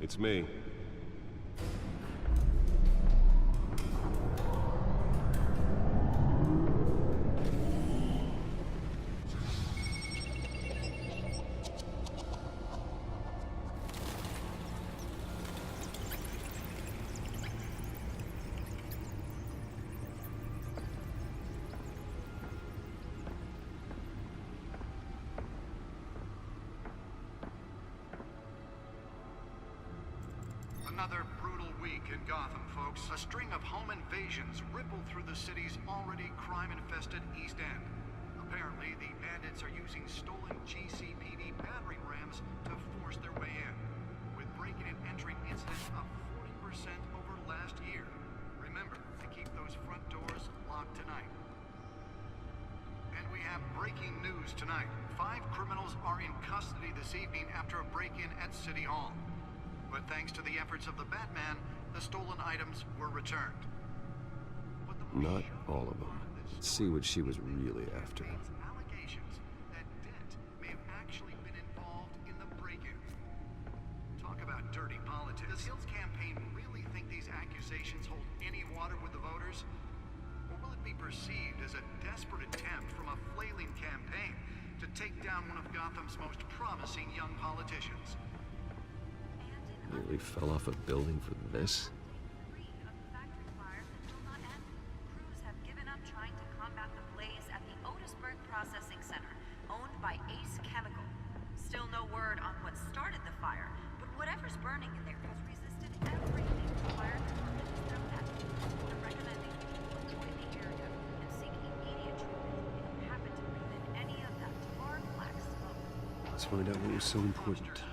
It's me. Another brutal week in Gotham, folks. A string of home invasions ripple through the city's already crime-infested East End. Apparently, the bandits are using stolen GCPD battering rams to force their way in, with breaking and entering incidents up 40% over last year. Remember to keep those front doors locked tonight. And we have breaking news tonight. 5 criminals are in custody this evening after a break-in at City Hall. But thanks to the efforts of the Batman, the stolen items were returned. Not all of them. Let's see what she was really after. Allegations that Dent may have actually been involved in the break-in. Talk about dirty politics. Does Hill's campaign really think these accusations hold any water with the voters? Or will it be perceived as a desperate attempt from a flailing campaign to take down one of Gotham's most promising young politicians? Nearly fell off a building for this? Crews have given up trying to combat the blaze at the Otisburg Processing Center, owned by Ace Chemical. Still no word on what started the fire, but whatever's burning in there has resisted everything the fire department has thrown at it. I'm recommending people avoid the area and seek immediate treatment if you happen to breathe in any of that tar black smoke. Let's find out what was so important.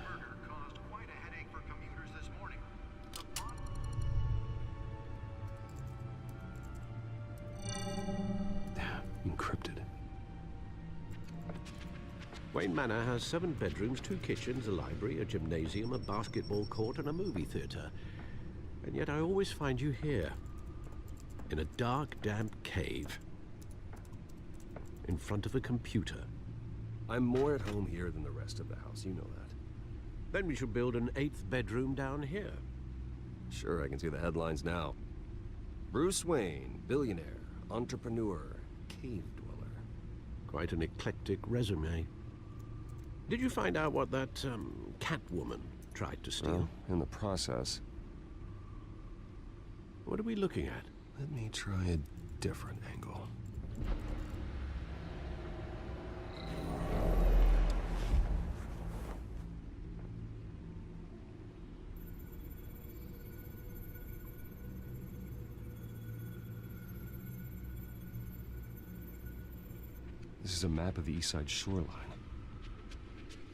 Encrypted. Wayne Manor has 7 bedrooms, 2 kitchens, a library, a gymnasium, a basketball court, and a movie theater. And yet I always find you here, in a dark, damp cave, in front of a computer. I'm more at home here than the rest of the house, you know that. Then we should build an 8th bedroom down here. Sure, I can see the headlines now. Bruce Wayne, billionaire, entrepreneur, cave dweller. Quite an eclectic resume. Did you find out what that, Catwoman tried to steal? Well, in the process. What are we looking at? Let me try a different angle. This is a map of the East Side shoreline.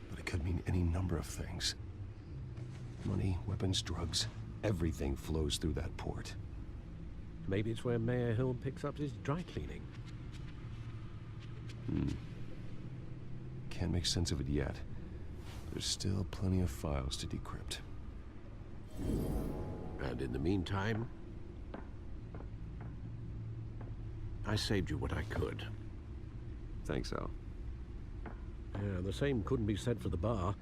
But it could mean any number of things. Money, weapons, drugs, everything flows through that port. Maybe it's where Mayor Hill picks up his dry cleaning. Can't make sense of it yet. There's still plenty of files to decrypt. And in the meantime, I saved you what I could. Thanks, Al. Yeah, the same couldn't be said for the bar.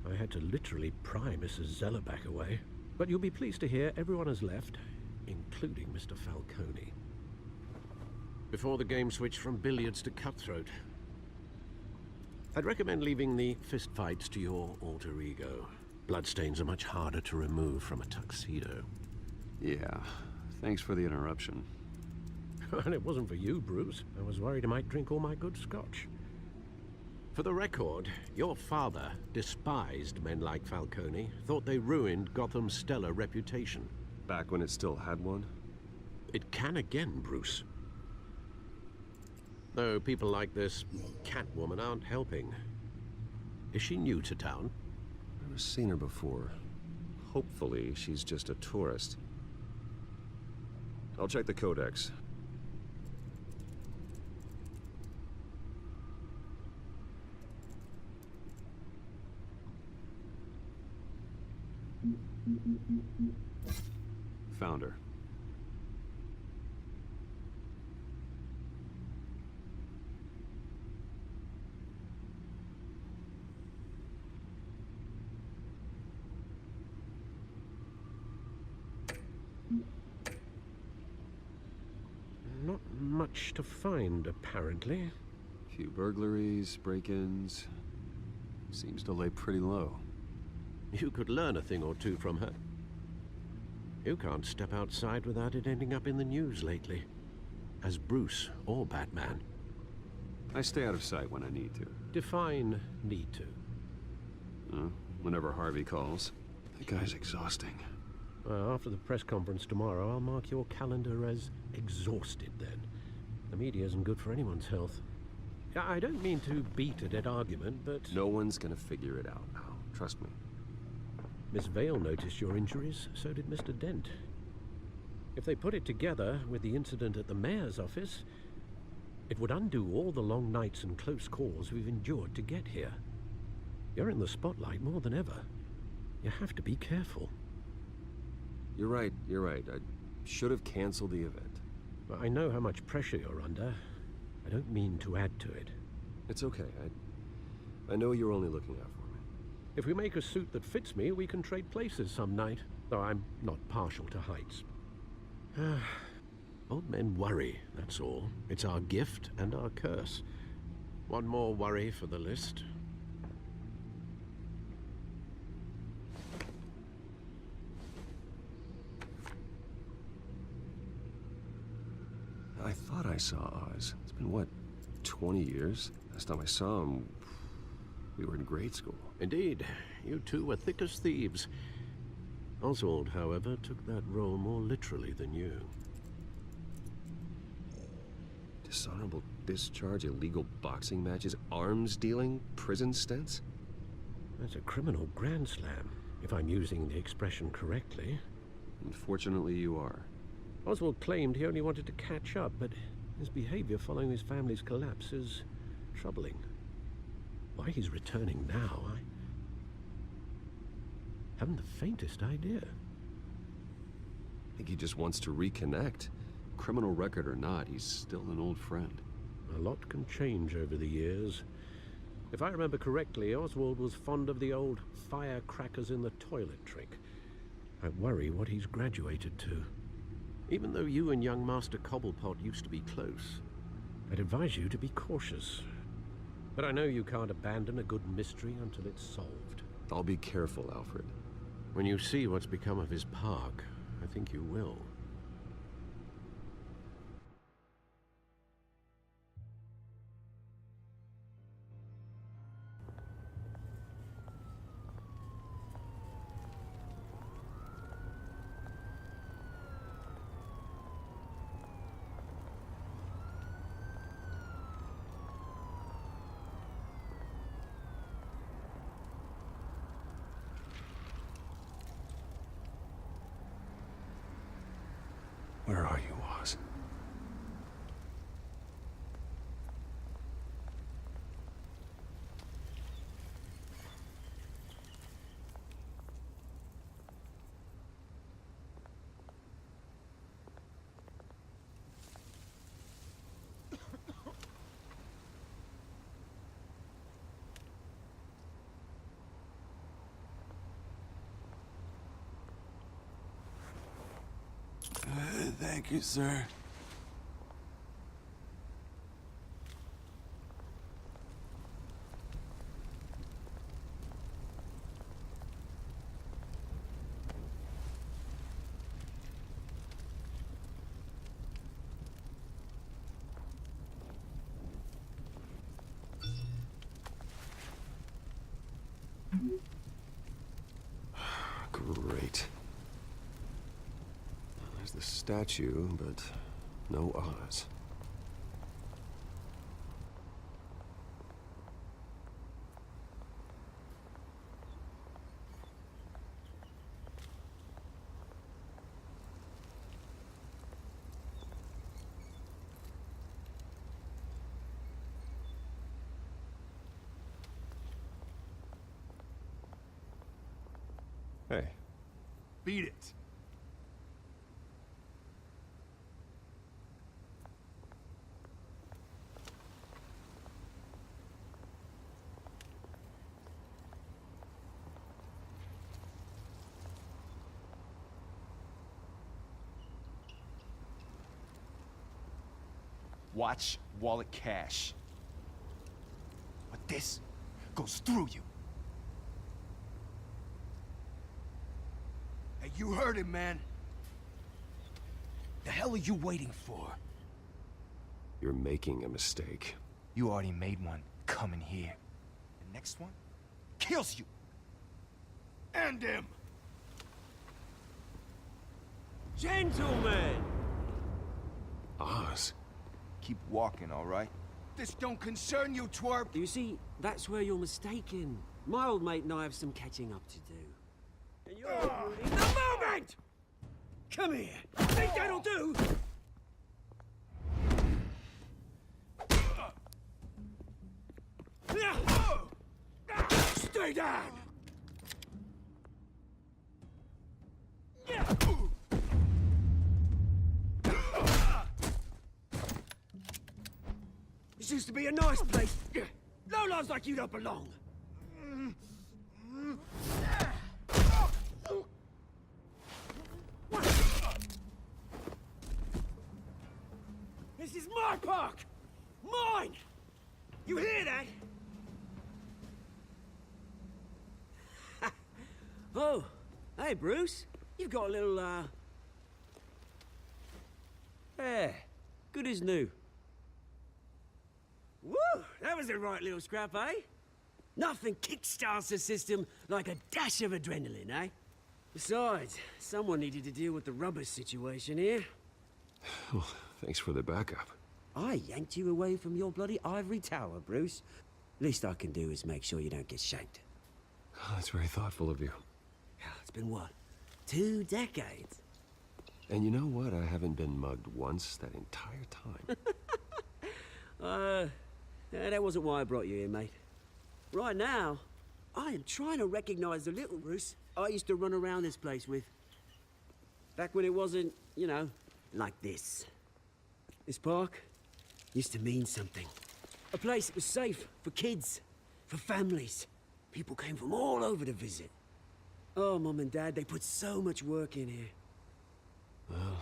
I had to literally pry Mrs. Zellerback away. But you'll be pleased to hear everyone has left, including Mr. Falcone. Before the game switched from billiards to cutthroat. I'd recommend leaving the fistfights to your alter ego. Bloodstains are much harder to remove from a tuxedo. Yeah, thanks for the interruption. And it wasn't for you, Bruce. I was worried I might drink all my good scotch. For the record, your father despised men like Falcone, thought they ruined Gotham's stellar reputation. Back when it still had one? It can again, Bruce. Though people like this Catwoman aren't helping. Is she new to town? Never seen her before. Hopefully, she's just a tourist. I'll check the codex. Found her. much to find, apparently. Few burglaries, break-ins. Seems to lay pretty low. You could learn a thing or two from her. You can't step outside without it ending up in the news lately. As Bruce or Batman. I stay out of sight when I need to. Define need to. Whenever Harvey calls. That guy's exhausting. Well, after the press conference tomorrow, I'll mark your calendar as exhausted then. The media isn't good for anyone's health. I don't mean to beat a dead argument, but... No one's gonna figure it out now. Trust me. Miss Vale noticed your injuries, so did Mr. Dent. If they put it together with the incident at the mayor's office, it would undo all the long nights and close calls we've endured to get here. You're in the spotlight more than ever. You have to be careful. You're right. I should have canceled the event. But I know how much pressure you're under. I don't mean to add to it. It's okay. I know you're only looking out for me. If we make a suit that fits me, we can trade places some night. Though I'm not partial to heights. Old men worry, that's all. It's our gift and our curse. One more worry for the list. I thought I saw Oz. It's been, what, 20 years? Last time I saw him, we were in grade school. Indeed. You two were thick as thieves. Oswald, however, took that role more literally than you. Dishonorable discharge, illegal boxing matches, arms dealing, prison stints? That's a criminal grand slam, if I'm using the expression correctly. Unfortunately, you are. Oswald claimed he only wanted to catch up, but his behavior following his family's collapse is troubling. Why he's returning now, I haven't the faintest idea. I think he just wants to reconnect. Criminal record or not, he's still an old friend. A lot can change over the years. If I remember correctly, Oswald was fond of the old firecrackers in the toilet trick. I worry what he's graduated to. Even though you and young Master Cobblepot used to be close, I'd advise you to be cautious. But I know you can't abandon a good mystery until it's solved. I'll be careful, Alfred. When you see what's become of his park, I think you will. Where are you, Oz? Thank you, sir. Great. There's the statue, but no Oz. Hey. Beat it. Watch, wallet, cash. But this goes through you. Hey, you heard him, man. The hell are you waiting for? You're making a mistake. You already made one coming here. The next one kills you. End him! Gentlemen! Oz. Keep walking, all right? This don't concern you, twerp! You see, that's where you're mistaken. My old mate and I have some catching up to do. And you're ruining the moment! Come here! Think that'll do? Stay down! This used to be a nice place. Lowlifes like you don't belong. This is my park! Mine! You hear that? Oh, hey, Bruce. You've got a little, yeah, good as new. Woo! That was a right little scrap, eh? Nothing kickstarts the system like a dash of adrenaline, eh? Besides, someone needed to deal with the rubber situation here. Well, thanks for the backup. I yanked you away from your bloody ivory tower, Bruce. Least I can do is make sure you don't get shanked. Oh, that's very thoughtful of you. It's been what? 2 decades? And you know what? I haven't been mugged once that entire time. Yeah, that wasn't why I brought you here, mate. Right now, I am trying to recognize the little Bruce I used to run around this place with. Back when it wasn't, you know, like this. This park used to mean something. A place that was safe for kids, for families. People came from all over to visit. Oh, Mum and Dad, they put so much work in here. Well,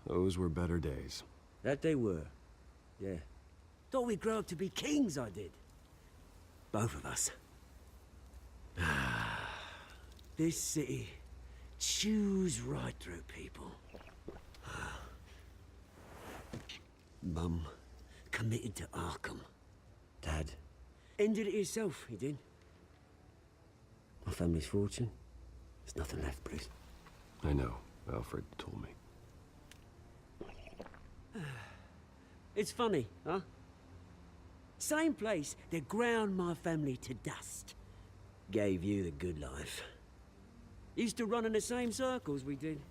those were better days. That they were. Yeah. Thought we'd grow up to be kings, I did. Both of us. This city chews right through people. Mum committed to Arkham. Dad ended it himself, he did. My family's fortune, there's nothing left, Bruce. I know. Alfred told me. It's funny, huh? Same place that ground my family to dust. Gave you the good life. Used to run in the same circles we did.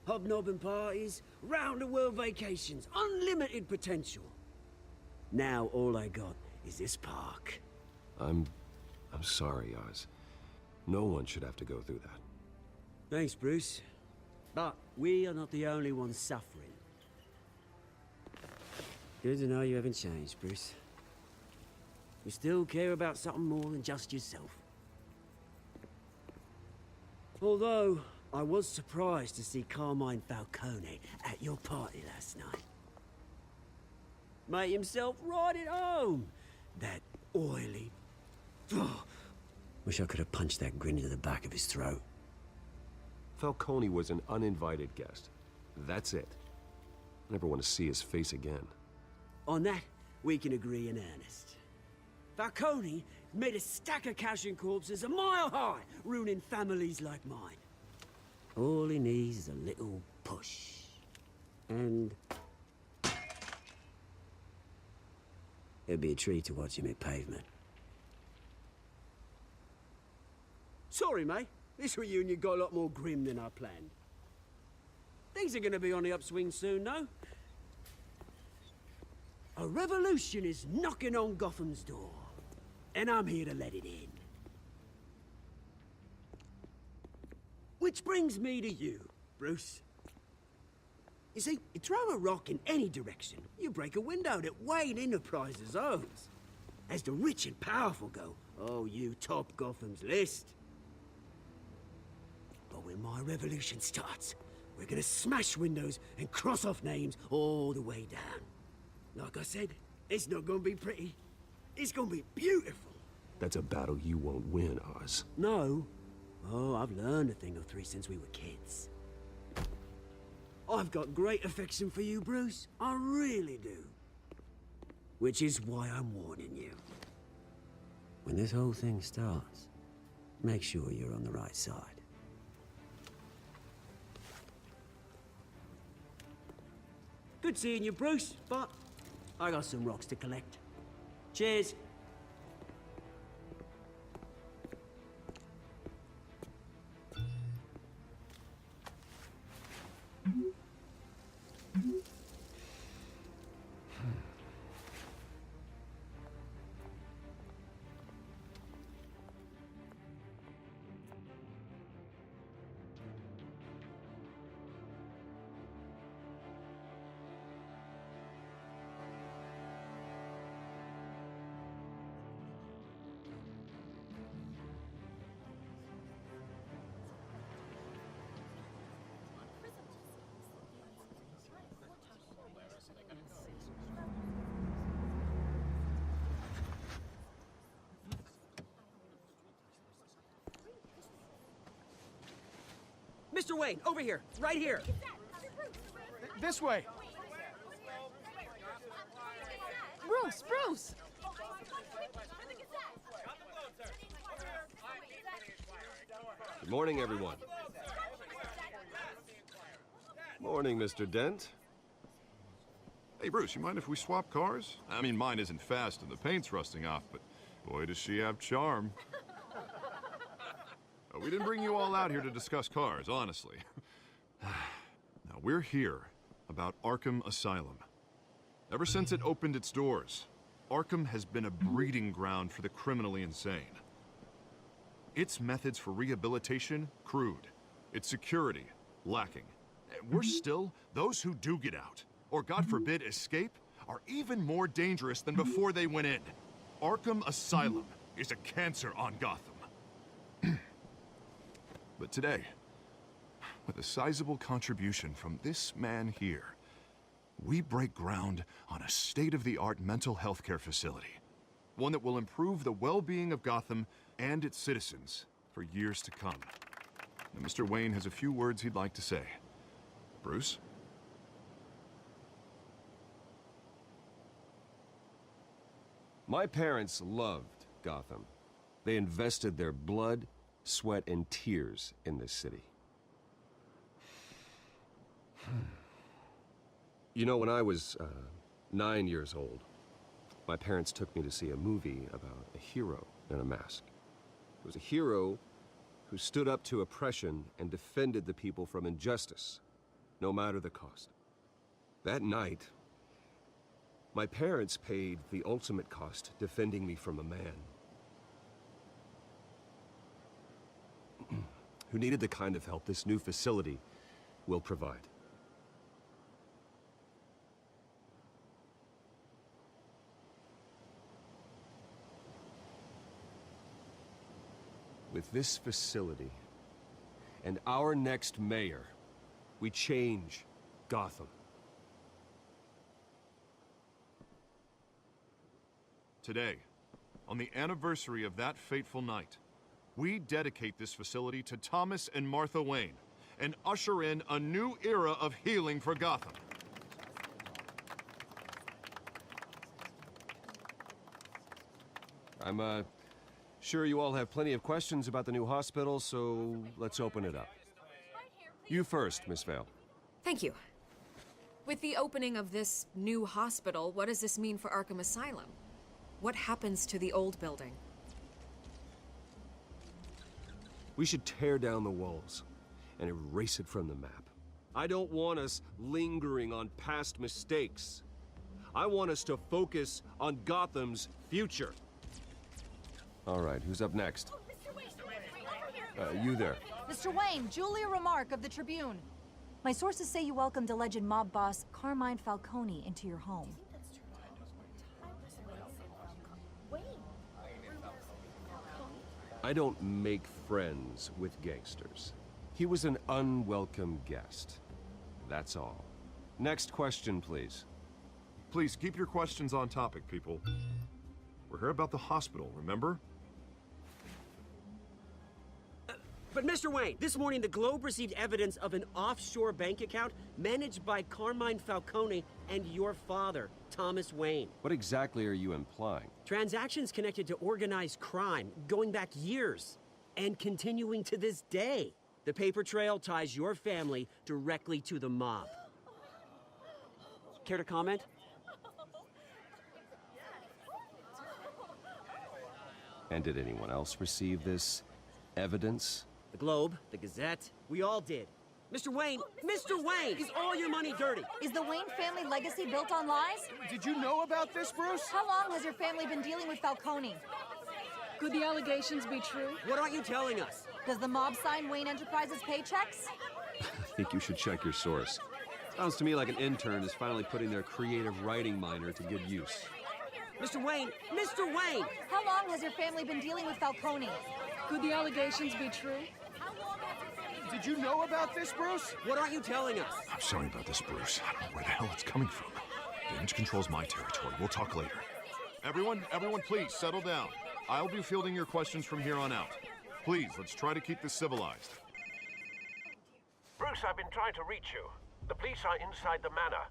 Hobnobbing parties, round-the-world vacations, unlimited potential. Now all I got is this park. I'm sorry, Oz. No one should have to go through that. Thanks, Bruce. But we are not the only ones suffering. Good to know you haven't changed, Bruce. You still care about something more than just yourself. Although, I was surprised to see Carmine Falcone at your party last night. Made himself right at home. That oily... Wish I could have punched that grin into the back of his throat. Falcone was an uninvited guest. That's it. Never want to see his face again. On that, we can agree in earnest. Falcone made a stack of cash and corpses a mile high, ruining families like mine. All he needs is a little push. And... it'd be a treat to watch him hit pavement. Sorry, mate. This reunion got a lot more grim than I planned. Things are gonna be on the upswing soon, no? A revolution is knocking on Gotham's door. And I'm here to let it in. Which brings me to you, Bruce. You see, you throw a rock in any direction, you break a window that Wayne Enterprises owns. As the rich and powerful go, oh, you top Gotham's list. But when my revolution starts, we're gonna smash windows and cross off names all the way down. Like I said, it's not gonna be pretty. It's gonna be beautiful. That's a battle you won't win, Oz. No. Oh, I've learned a thing or three since we were kids. I've got great affection for you, Bruce. I really do. Which is why I'm warning you. When this whole thing starts, make sure you're on the right side. Good seeing you, Bruce, but I got some rocks to collect. Cheers. Mr. Wayne, over here, right here. This way. Bruce! Good morning, everyone. Morning, Mr. Dent. Hey, Bruce, you mind if we swap cars? I mean, mine isn't fast and the paint's rusting off, but boy, does she have charm. We didn't bring you all out here to discuss cars, honestly. Now, we're here about Arkham Asylum. Ever since it opened its doors, Arkham has been a breeding ground for the criminally insane. Its methods for rehabilitation, crude. Its security, lacking. Worse still, those who do get out, or God forbid escape, are even more dangerous than before they went in. Arkham Asylum is a cancer on Gotham. But today, with a sizable contribution from this man here, we break ground on a state-of-the-art mental health care facility. One that will improve the well-being of Gotham and its citizens for years to come. Now, Mr. Wayne has a few words he'd like to say. Bruce? My parents loved Gotham. They invested their blood, sweat, and tears in this city. You know, when I was 9 years old, my parents took me to see a movie about a hero in a mask. It was a hero who stood up to oppression and defended the people from injustice, no matter the cost. That night, my parents paid the ultimate cost defending me from a man who needed the kind of help this new facility will provide. With this facility and our next mayor, we change Gotham. Today, on the anniversary of that fateful night, we dedicate this facility to Thomas and Martha Wayne and usher in a new era of healing for Gotham. I'm sure you all have plenty of questions about the new hospital, so let's open it up. You first, Miss Vale. Thank you. With the opening of this new hospital, what does this mean for Arkham Asylum? What happens to the old building? We should tear down the walls and erase it from the map. I don't want us lingering on past mistakes. I want us to focus on Gotham's future. All right, who's up next? You there. Mr. Wayne, Julia Remark of the Tribune. My sources say you welcomed alleged mob boss Carmine Falcone into your home. I don't make friends with gangsters. He was an unwelcome guest. That's all. Next question, please. Please, keep your questions on topic, people. We're here about the hospital, remember? But Mr. Wayne, this morning the Globe received evidence of an offshore bank account managed by Carmine Falcone and your father, Thomas Wayne. What exactly are you implying? Transactions connected to organized crime, going back years, and continuing to this day. The paper trail ties your family directly to the mob. Care to comment? And did anyone else receive this evidence? The Globe, the Gazette, we all did. Mr. Wayne, Mr. Wayne, is all your money dirty? Is the Wayne family legacy built on lies? Did you know about this, Bruce? How long has your family been dealing with Falcone? Could the allegations be true? What aren't you telling us? Does the mob sign Wayne Enterprises paychecks? I think you should check your source. Sounds to me like an intern is finally putting their creative writing minor to good use. Mr. Wayne, Mr. Wayne! How long has your family been dealing with Falcone? Could the allegations be true? Did you know about this, Bruce? What aren't you telling us? I'm sorry about this, Bruce. I don't know where the hell it's coming from. Damage control's my territory. We'll talk later. Everyone, please, settle down. I'll be fielding your questions from here on out. Please, let's try to keep this civilized. Bruce, I've been trying to reach you. The police are inside the manor.